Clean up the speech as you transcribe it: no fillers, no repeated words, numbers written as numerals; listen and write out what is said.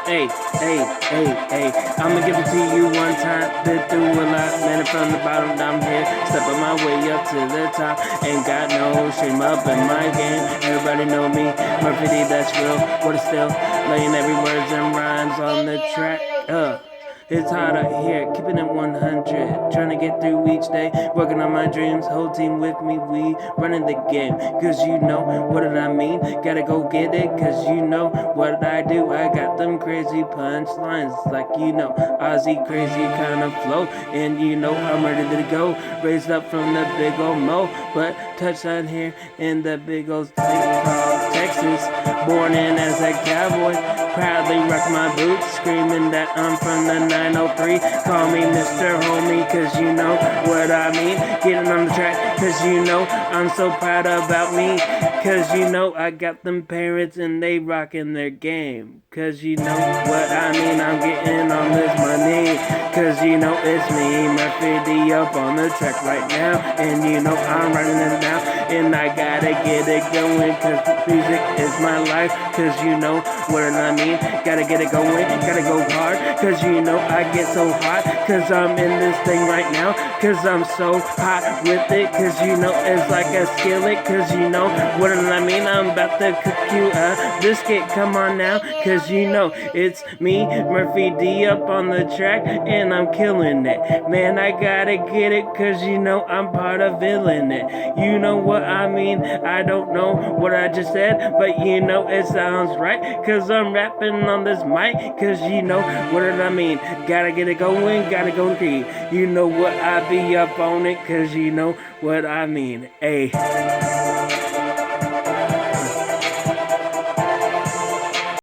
Hey, hey, hey, hey, I'ma give it to you one time. Been through a lot, man, from the bottom down here. Stepping my way up to the top. Ain't got no shame up in my game. Everybody know me, Murphy D, that's real. What is still laying every words and rhymes on the track. It's hard out here, keeping it 100. Trying to get through each day, working on my dreams. Whole team with me, we running the game. Cause you know what did I mean? Gotta go get it, cause you know what I do. I got them crazy punchlines, like you know, Aussie crazy kind of flow. And you know I'm ready to go. Raised up from the big old Mo, but touchdown here in the big old state called Texas. Born in as a cowboy, proudly rock my boots, screaming that I'm from the 903. Call me Mr. Homie, cause you know what I mean. Getting on the track, cause you know I'm so proud about me. Cause you know I got them parents and they rocking their game. Cause you know what I mean, I'm getting on this money. Cause you know it's me, Murphy D up on the track right now. And you know I'm running it now. And I gotta get it going, cause music is my life. Cause you know what I mean. Gotta get it going, gotta go hard. Cause you know I get so hot. Cause I'm in this thing right now. Cause I'm so hot with it. Cause you know it's like a skillet. Cause you know what I mean. I'm about to cook you a biscuit. Come on now. Cause you know it's me, Murphy D up on the track. And I'm killing it. Man, I gotta get it. Cause you know I'm part of villain it. You know what I mean. I don't know what I just said. But you know it sounds right. Cause I'm rapping on this mic. Cause you know what I mean. Gotta get it going. Gotta go key. You know what I be up on it. Cause you know what I mean. Ayy.